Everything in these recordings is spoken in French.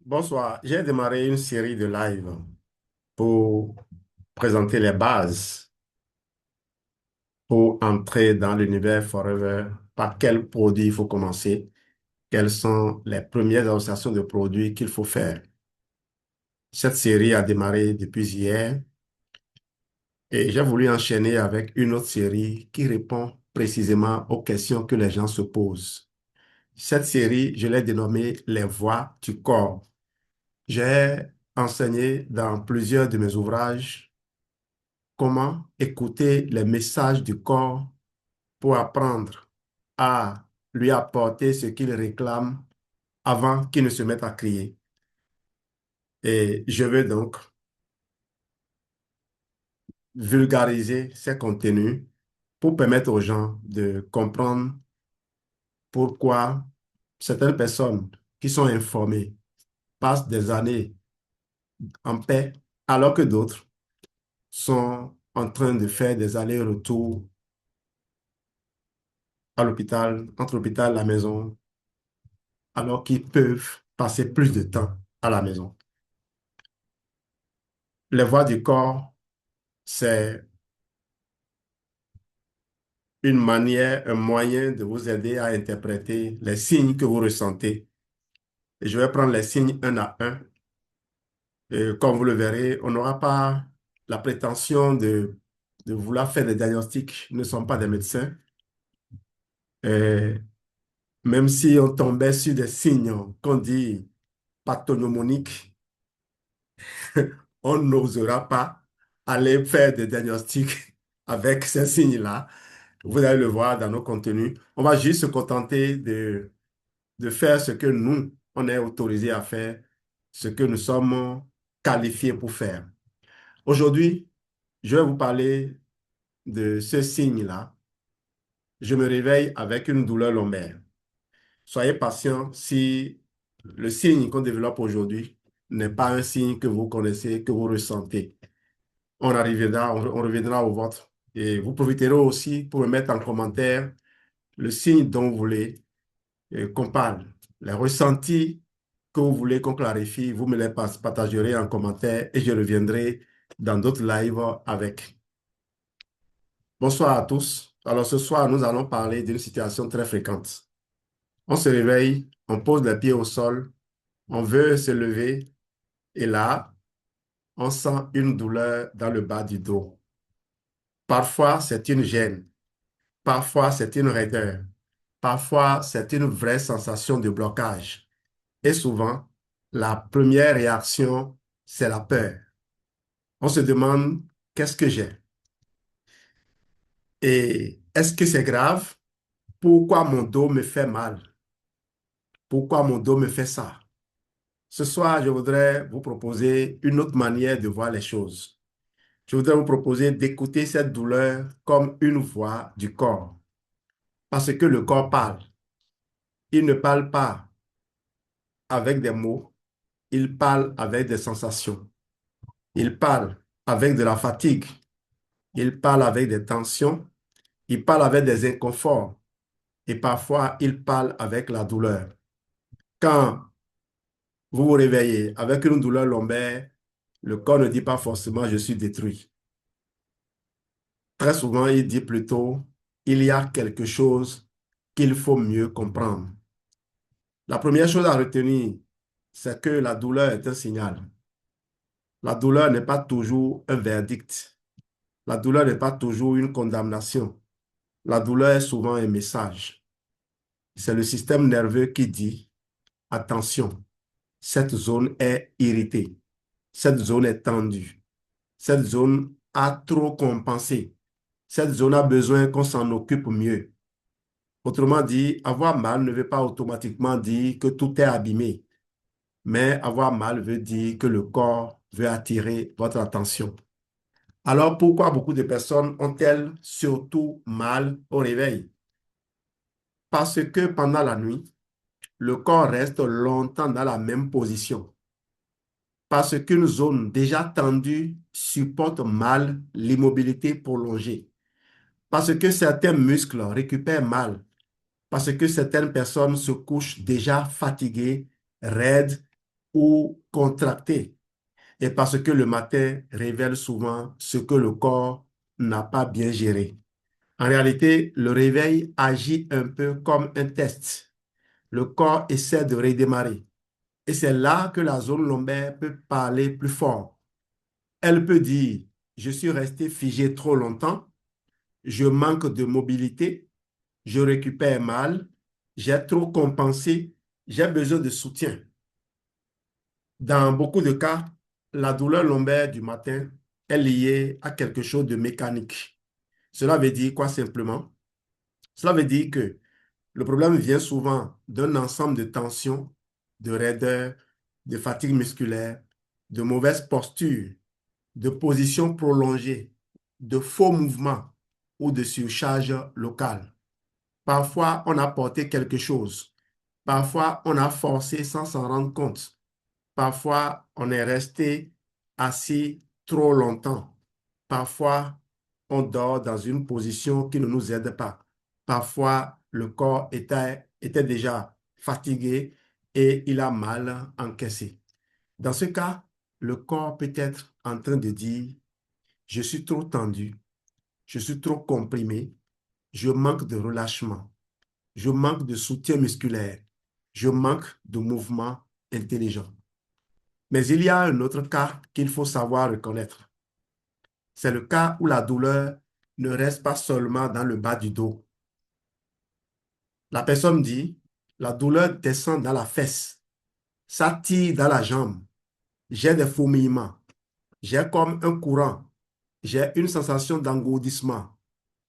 Bonsoir, j'ai démarré une série de live pour présenter les bases pour entrer dans l'univers Forever. Par quel produit il faut commencer? Quelles sont les premières associations de produits qu'il faut faire? Cette série a démarré depuis hier et j'ai voulu enchaîner avec une autre série qui répond précisément aux questions que les gens se posent. Cette série, je l'ai dénommée Les voix du corps. J'ai enseigné dans plusieurs de mes ouvrages comment écouter les messages du corps pour apprendre à lui apporter ce qu'il réclame avant qu'il ne se mette à crier. Et je veux donc vulgariser ces contenus pour permettre aux gens de comprendre pourquoi certaines personnes qui sont informées passent des années en paix, alors que d'autres sont en train de faire des allers-retours à l'hôpital, entre l'hôpital et la maison, alors qu'ils peuvent passer plus de temps à la maison. Les voix du corps, c'est une manière, un moyen de vous aider à interpréter les signes que vous ressentez. Et je vais prendre les signes un à un. Et comme vous le verrez, on n'aura pas la prétention de vouloir faire des diagnostics. Nous ne sommes pas des médecins. Et même si on tombait sur des signes qu'on dit pathognomoniques, on n'osera pas aller faire des diagnostics avec ces signes-là. Vous allez le voir dans nos contenus. On va juste se contenter de faire ce que nous, on est autorisé à faire, ce que nous sommes qualifiés pour faire. Aujourd'hui, je vais vous parler de ce signe-là. Je me réveille avec une douleur lombaire. Soyez patient si le signe qu'on développe aujourd'hui n'est pas un signe que vous connaissez, que vous ressentez. On reviendra au vôtre. Et vous profiterez aussi pour me mettre en commentaire le signe dont vous voulez qu'on parle. Les ressentis que vous voulez qu'on clarifie, vous me les partagerez en commentaire et je reviendrai dans d'autres lives avec. Bonsoir à tous. Alors ce soir, nous allons parler d'une situation très fréquente. On se réveille, on pose les pieds au sol, on veut se lever et là, on sent une douleur dans le bas du dos. Parfois, c'est une gêne. Parfois, c'est une raideur. Parfois, c'est une vraie sensation de blocage. Et souvent, la première réaction, c'est la peur. On se demande, qu'est-ce que j'ai? Et est-ce que c'est grave? Pourquoi mon dos me fait mal? Pourquoi mon dos me fait ça? Ce soir, je voudrais vous proposer une autre manière de voir les choses. Je voudrais vous proposer d'écouter cette douleur comme une voix du corps. Parce que le corps parle. Il ne parle pas avec des mots, il parle avec des sensations. Il parle avec de la fatigue. Il parle avec des tensions. Il parle avec des inconforts. Et parfois, il parle avec la douleur. Quand vous vous réveillez avec une douleur lombaire, le corps ne dit pas forcément je suis détruit. Très souvent, il dit plutôt il y a quelque chose qu'il faut mieux comprendre. La première chose à retenir, c'est que la douleur est un signal. La douleur n'est pas toujours un verdict. La douleur n'est pas toujours une condamnation. La douleur est souvent un message. C'est le système nerveux qui dit, attention, cette zone est irritée, cette zone est tendue, cette zone a trop compensé, cette zone a besoin qu'on s'en occupe mieux. Autrement dit, avoir mal ne veut pas automatiquement dire que tout est abîmé, mais avoir mal veut dire que le corps veut attirer votre attention. Alors pourquoi beaucoup de personnes ont-elles surtout mal au réveil? Parce que pendant la nuit, le corps reste longtemps dans la même position. Parce qu'une zone déjà tendue supporte mal l'immobilité prolongée. Parce que certains muscles récupèrent mal. Parce que certaines personnes se couchent déjà fatiguées, raides ou contracté. Et parce que le matin révèle souvent ce que le corps n'a pas bien géré. En réalité, le réveil agit un peu comme un test. Le corps essaie de redémarrer. Et c'est là que la zone lombaire peut parler plus fort. Elle peut dire, je suis resté figé trop longtemps, je manque de mobilité, je récupère mal, j'ai trop compensé, j'ai besoin de soutien. Dans beaucoup de cas, la douleur lombaire du matin est liée à quelque chose de mécanique. Cela veut dire quoi simplement? Cela veut dire que le problème vient souvent d'un ensemble de tensions, de raideur, de fatigue musculaire, de mauvaise posture, de position prolongée, de faux mouvements ou de surcharge locale. Parfois, on a porté quelque chose. Parfois, on a forcé sans s'en rendre compte. Parfois, on est resté assis trop longtemps. Parfois, on dort dans une position qui ne nous aide pas. Parfois, le corps était déjà fatigué et il a mal encaissé. Dans ce cas, le corps peut être en train de dire, je suis trop tendu, je suis trop comprimé, je manque de relâchement, je manque de soutien musculaire, je manque de mouvement intelligent. Mais il y a un autre cas qu'il faut savoir reconnaître. C'est le cas où la douleur ne reste pas seulement dans le bas du dos. La personne dit, la douleur descend dans la fesse, ça tire dans la jambe, j'ai des fourmillements, j'ai comme un courant, j'ai une sensation d'engourdissement.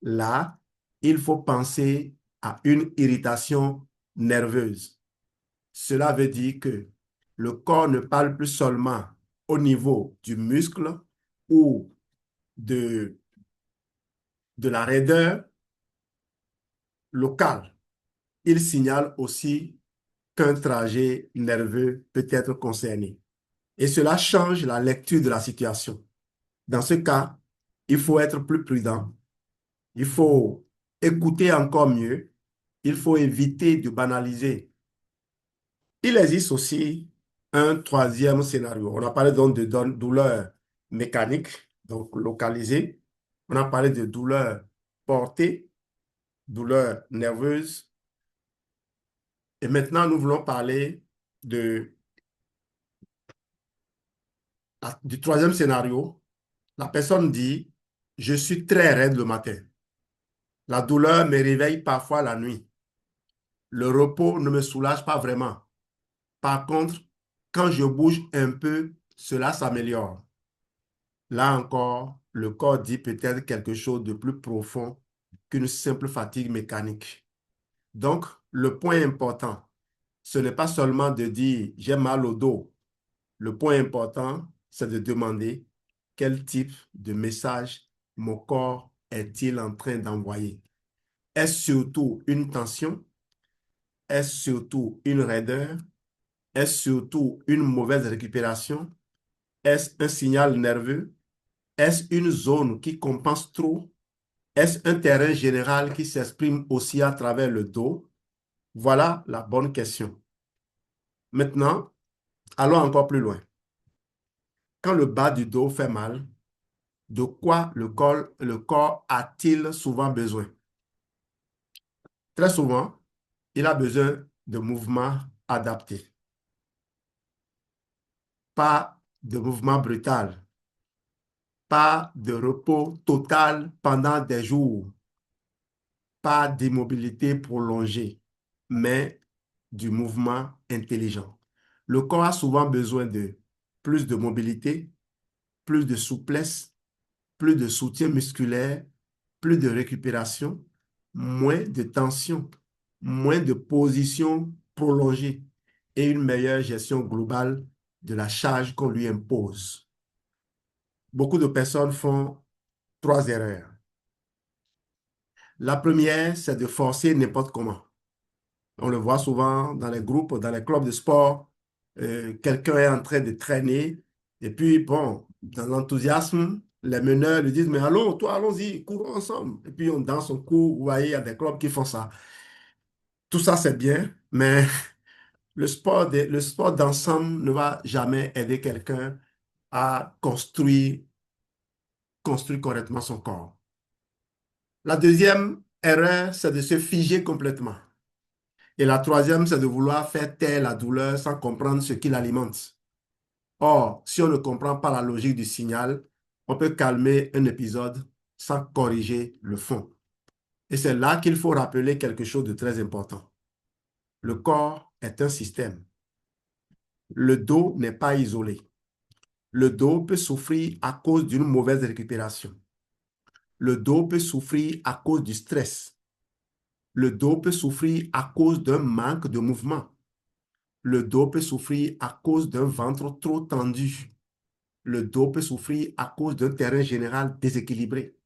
Là, il faut penser à une irritation nerveuse. Cela veut dire que le corps ne parle plus seulement au niveau du muscle ou de, de la raideur locale. Il signale aussi qu'un trajet nerveux peut être concerné. Et cela change la lecture de la situation. Dans ce cas, il faut être plus prudent. Il faut écouter encore mieux. Il faut éviter de banaliser. Il existe aussi un troisième scénario. On a parlé donc de douleur mécanique, donc localisée. On a parlé de douleur portée, douleur nerveuse. Et maintenant, nous voulons parler de, du troisième scénario. La personne dit, je suis très raide le matin. La douleur me réveille parfois la nuit. Le repos ne me soulage pas vraiment. Par contre, quand je bouge un peu, cela s'améliore. Là encore, le corps dit peut-être quelque chose de plus profond qu'une simple fatigue mécanique. Donc, le point important, ce n'est pas seulement de dire j'ai mal au dos. Le point important, c'est de demander quel type de message mon corps est-il en train d'envoyer. Est-ce surtout une tension? Est-ce surtout une raideur? Est-ce surtout une mauvaise récupération? Est-ce un signal nerveux? Est-ce une zone qui compense trop? Est-ce un terrain général qui s'exprime aussi à travers le dos? Voilà la bonne question. Maintenant, allons encore plus loin. Quand le bas du dos fait mal, de quoi le corps a-t-il souvent besoin? Très souvent, il a besoin de mouvements adaptés, pas de mouvements brutaux, pas de repos total pendant des jours, pas d'immobilité prolongée, mais du mouvement intelligent. Le corps a souvent besoin de plus de mobilité, plus de souplesse, plus de soutien musculaire, plus de récupération, moins de tension, moins de position prolongée et une meilleure gestion globale de la charge qu'on lui impose. Beaucoup de personnes font trois erreurs. La première, c'est de forcer n'importe comment. On le voit souvent dans les groupes, dans les clubs de sport. Quelqu'un est en train de traîner et puis, bon, dans l'enthousiasme, les meneurs lui disent, mais allons, toi, allons-y, courons ensemble. Et puis, on danse, on court. Vous voyez, il y a des clubs qui font ça. Tout ça, c'est bien, mais Le sport d'ensemble ne va jamais aider quelqu'un à construire correctement son corps. La deuxième erreur, c'est de se figer complètement. Et la troisième, c'est de vouloir faire taire la douleur sans comprendre ce qui l'alimente. Or, si on ne comprend pas la logique du signal, on peut calmer un épisode sans corriger le fond. Et c'est là qu'il faut rappeler quelque chose de très important. Le corps est un système. Le dos n'est pas isolé. Le dos peut souffrir à cause d'une mauvaise récupération. Le dos peut souffrir à cause du stress. Le dos peut souffrir à cause d'un manque de mouvement. Le dos peut souffrir à cause d'un ventre trop tendu. Le dos peut souffrir à cause d'un terrain général déséquilibré.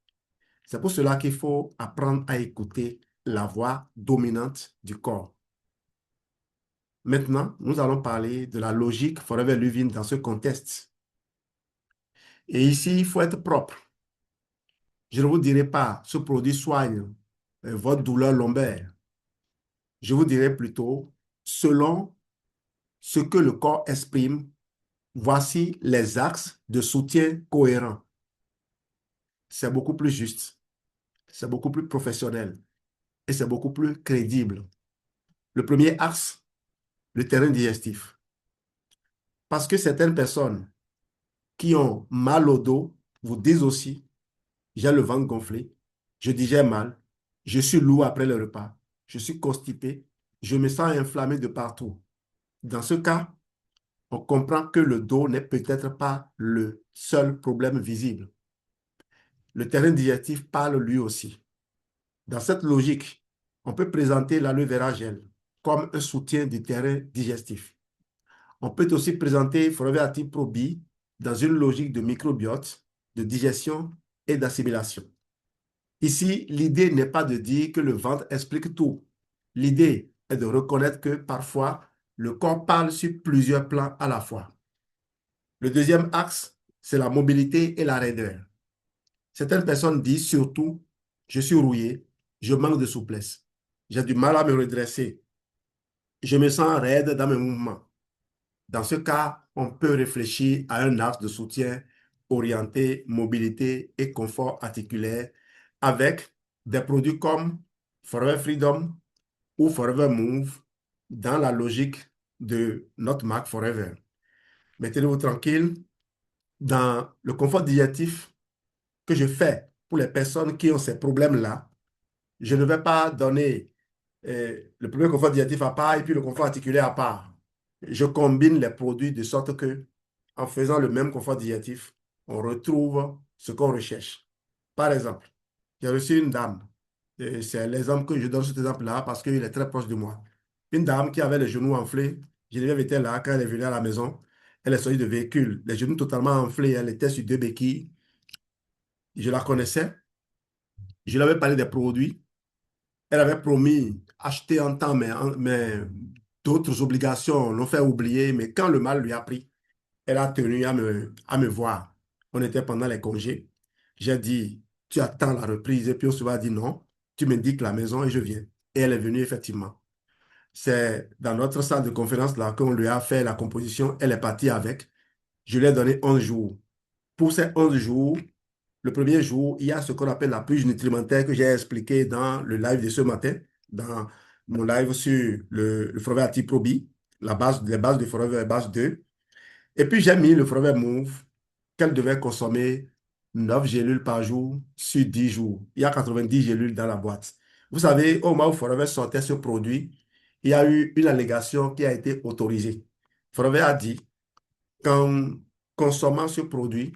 C'est pour cela qu'il faut apprendre à écouter la voix dominante du corps. Maintenant, nous allons parler de la logique Forever Living dans ce contexte. Et ici, il faut être propre. Je ne vous dirai pas, ce produit soigne votre douleur lombaire. Je vous dirai plutôt, selon ce que le corps exprime, voici les axes de soutien cohérents. C'est beaucoup plus juste, c'est beaucoup plus professionnel et c'est beaucoup plus crédible. Le premier axe, le terrain digestif. Parce que certaines personnes qui ont mal au dos vous disent aussi, j'ai le ventre gonflé, je digère mal, je suis lourd après le repas, je suis constipé, je me sens inflammé de partout. Dans ce cas, on comprend que le dos n'est peut-être pas le seul problème visible. Le terrain digestif parle lui aussi. Dans cette logique, on peut présenter l'aloe vera gel comme un soutien du terrain digestif. On peut aussi présenter Forever Active Pro B dans une logique de microbiote, de digestion et d'assimilation. Ici, l'idée n'est pas de dire que le ventre explique tout. L'idée est de reconnaître que parfois, le corps parle sur plusieurs plans à la fois. Le deuxième axe, c'est la mobilité et la raideur. Certaines personnes disent surtout, je suis rouillé, je manque de souplesse, j'ai du mal à me redresser, je me sens raide dans mes mouvements. Dans ce cas, on peut réfléchir à un axe de soutien orienté mobilité et confort articulaire avec des produits comme Forever Freedom ou Forever Move dans la logique de notre marque Forever. Mettez-vous tranquille. Dans le confort digestif que je fais pour les personnes qui ont ces problèmes-là, je ne vais pas donner le premier confort digestif à part et puis le confort articulaire à part. Je combine les produits de sorte que, en faisant le même confort digestif, on retrouve ce qu'on recherche. Par exemple, j'ai reçu une dame, et c'est l'exemple que je donne cet exemple-là parce qu'il est très proche de moi. Une dame qui avait les genoux enflés, Geneviève était là quand elle est venue à la maison, elle est sortie de véhicule, les genoux totalement enflés, elle était sur deux béquilles. Je la connaissais, je lui avais parlé des produits. Elle avait promis acheter en temps, mais d'autres obligations l'ont fait oublier. Mais quand le mal lui a pris, elle a tenu à me voir. On était pendant les congés. J'ai dit, tu attends la reprise. Et puis on se va dire non, tu m'indiques la maison et je viens. Et elle est venue effectivement. C'est dans notre salle de conférence là qu'on lui a fait la composition. Elle est partie avec. Je lui ai donné 11 jours. Pour ces 11 jours, le premier jour, il y a ce qu'on appelle la purge nutrimentaire que j'ai expliqué dans le live de ce matin, dans mon live sur le Forever Active Pro B, les bases de Forever base 2. Et puis j'ai mis le Forever Move qu'elle devait consommer 9 gélules par jour sur 10 jours. Il y a 90 gélules dans la boîte. Vous savez, au moment où Forever sortait ce produit, il y a eu une allégation qui a été autorisée. Forever a dit qu'en consommant ce produit,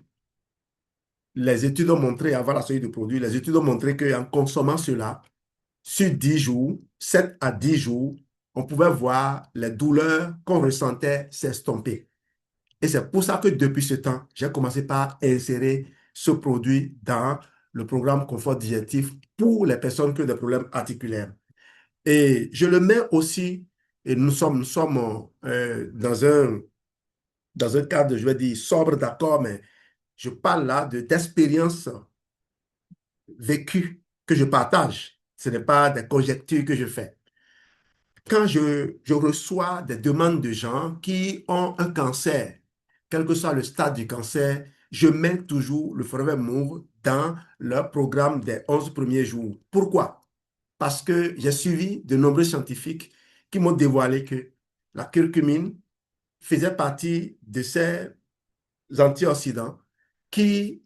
les études ont montré, avant la sortie du produit, les études ont montré qu'en consommant cela, sur 10 jours, 7 à 10 jours, on pouvait voir les douleurs qu'on ressentait s'estomper. Et c'est pour ça que depuis ce temps, j'ai commencé par insérer ce produit dans le programme Confort Digestif pour les personnes qui ont des problèmes articulaires. Et je le mets aussi, et nous sommes dans un cadre, je vais dire, sobre, d'accord, mais je parle là d'expérience vécu que je partage. Ce n'est pas des conjectures que je fais. quand je reçois des demandes de gens qui ont un cancer, quel que soit le stade du cancer, je mets toujours le Forever Move dans leur programme des 11 premiers jours. Pourquoi? Parce que j'ai suivi de nombreux scientifiques qui m'ont dévoilé que la curcumine faisait partie de ces antioxydants qui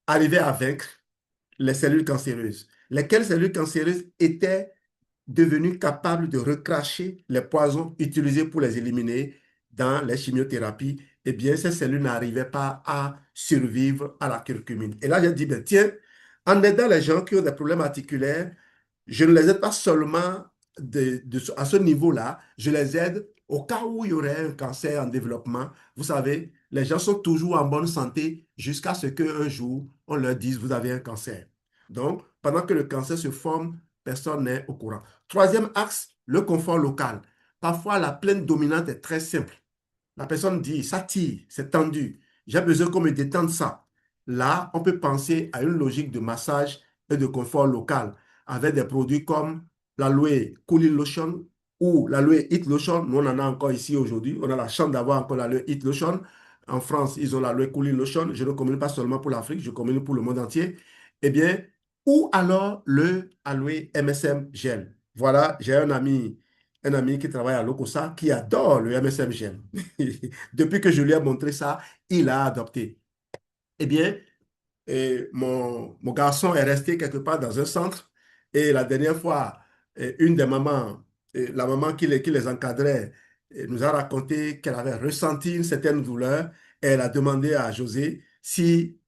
arrivaient à vaincre les cellules cancéreuses. Lesquelles cellules cancéreuses étaient devenues capables de recracher les poisons utilisés pour les éliminer dans les chimiothérapies. Eh bien, ces cellules n'arrivaient pas à survivre à la curcumine. Et là, j'ai dit, ben, tiens, en aidant les gens qui ont des problèmes articulaires, je ne les aide pas seulement à ce niveau-là, je les aide au cas où il y aurait un cancer en développement. Vous savez, les gens sont toujours en bonne santé jusqu'à ce qu'un jour, on leur dise, vous avez un cancer. Donc, pendant que le cancer se forme, personne n'est au courant. Troisième axe, le confort local. Parfois, la plainte dominante est très simple. La personne dit, ça tire, c'est tendu, j'ai besoin qu'on me détende ça. Là, on peut penser à une logique de massage et de confort local avec des produits comme l'aloe cooling lotion ou l'aloe heat lotion. Nous, on en a encore ici aujourd'hui. On a la chance d'avoir encore l'aloe heat lotion. En France, ils ont l'aloe cooling lotion. Je ne le commande pas seulement pour l'Afrique, je le commande pour le monde entier. Eh bien, ou alors le aloe MSM gel. Voilà, j'ai un ami qui travaille à Lokosa qui adore le MSM gel. Depuis que je lui ai montré ça, il a adopté. Eh bien, mon garçon est resté quelque part dans un centre et la dernière fois, une des mamans, la maman qui les encadrait, nous a raconté qu'elle avait ressenti une certaine douleur et elle a demandé à José si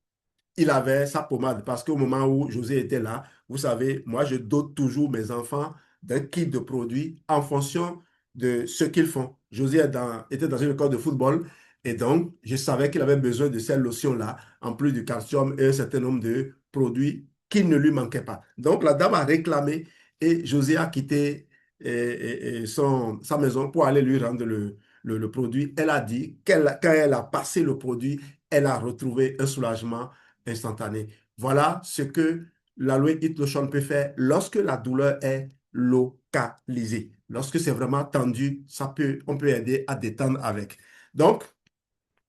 il avait sa pommade parce qu'au moment où José était là, vous savez, moi, je dote toujours mes enfants d'un kit de produits en fonction de ce qu'ils font. José était dans une école de football et donc, je savais qu'il avait besoin de ces lotions-là, en plus du calcium et un certain nombre de produits qui ne lui manquaient pas. Donc, la dame a réclamé et José a quitté sa maison pour aller lui rendre le produit. Elle a dit quand elle a passé le produit, elle a retrouvé un soulagement instantané. Voilà ce que l'aloe Heat Lotion peut faire lorsque la douleur est localisée. Lorsque c'est vraiment tendu, on peut aider à détendre avec. Donc,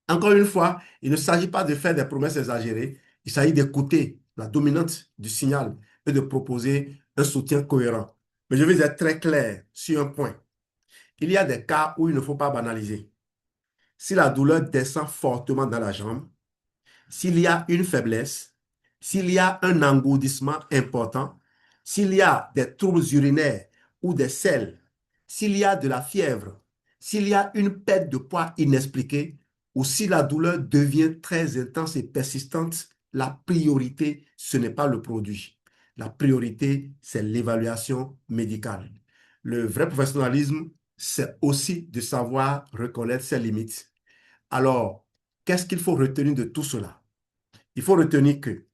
encore une fois, il ne s'agit pas de faire des promesses exagérées, il s'agit d'écouter la dominante du signal et de proposer un soutien cohérent. Mais je vais être très clair sur un point. Il y a des cas où il ne faut pas banaliser. Si la douleur descend fortement dans la jambe, s'il y a une faiblesse, s'il y a un engourdissement important, s'il y a des troubles urinaires ou des selles, s'il y a de la fièvre, s'il y a une perte de poids inexpliquée ou si la douleur devient très intense et persistante, la priorité, ce n'est pas le produit. La priorité, c'est l'évaluation médicale. Le vrai professionnalisme, c'est aussi de savoir reconnaître ses limites. Alors, qu'est-ce qu'il faut retenir de tout cela? Il faut retenir que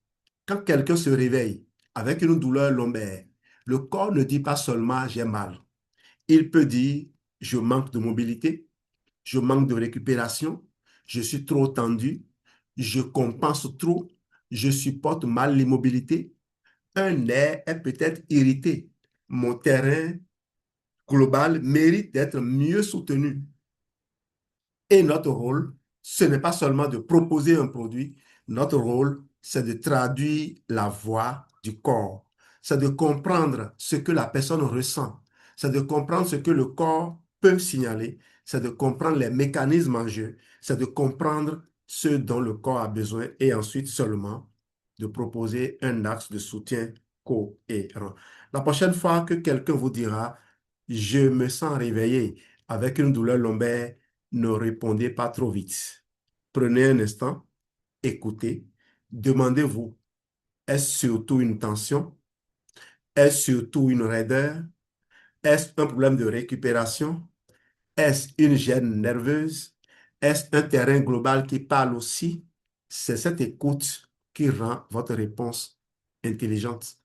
quand quelqu'un se réveille avec une douleur lombaire, le corps ne dit pas seulement j'ai mal. Il peut dire je manque de mobilité, je manque de récupération, je suis trop tendu, je compense trop, je supporte mal l'immobilité, un nerf est peut-être irrité. Mon terrain global mérite d'être mieux soutenu. Et notre rôle, ce n'est pas seulement de proposer un produit, notre rôle, c'est de traduire la voix du corps. C'est de comprendre ce que la personne ressent. C'est de comprendre ce que le corps peut signaler. C'est de comprendre les mécanismes en jeu. C'est de comprendre ce dont le corps a besoin et ensuite seulement de proposer un axe de soutien cohérent. La prochaine fois que quelqu'un vous dira, je me sens réveillé avec une douleur lombaire, ne répondez pas trop vite. Prenez un instant, écoutez, demandez-vous, est-ce surtout une tension? Est-ce surtout une raideur? Est-ce un problème de récupération? Est-ce une gêne nerveuse? Est-ce un terrain global qui parle aussi? C'est cette écoute qui rend votre réponse intelligente.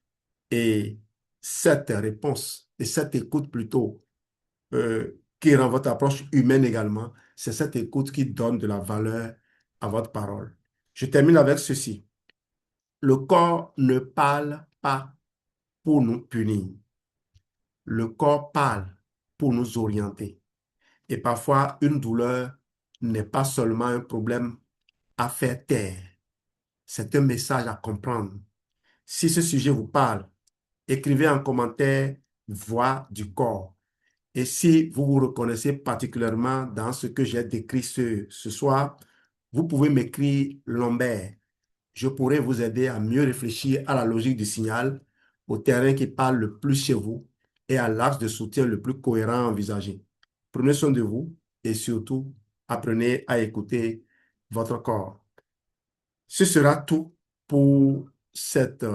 Et cette réponse, et cette écoute plutôt, qui rend votre approche humaine également, c'est cette écoute qui donne de la valeur à votre parole. Je termine avec ceci. Le corps ne parle pas pour nous punir. le corps parle pour nous orienter. Et parfois, une douleur n'est pas seulement un problème à faire taire, c'est un message à comprendre. Si ce sujet vous parle, écrivez en commentaire voix du corps. Et si vous vous reconnaissez particulièrement dans ce que j'ai décrit ce soir, vous pouvez m'écrire lombaire. Je pourrais vous aider à mieux réfléchir à la logique du signal, au terrain qui parle le plus chez vous et à l'axe de soutien le plus cohérent à envisager. Prenez soin de vous et surtout, apprenez à écouter votre corps. Ce sera tout pour cette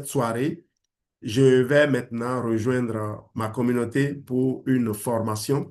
soirée. Je vais maintenant rejoindre ma communauté pour une formation.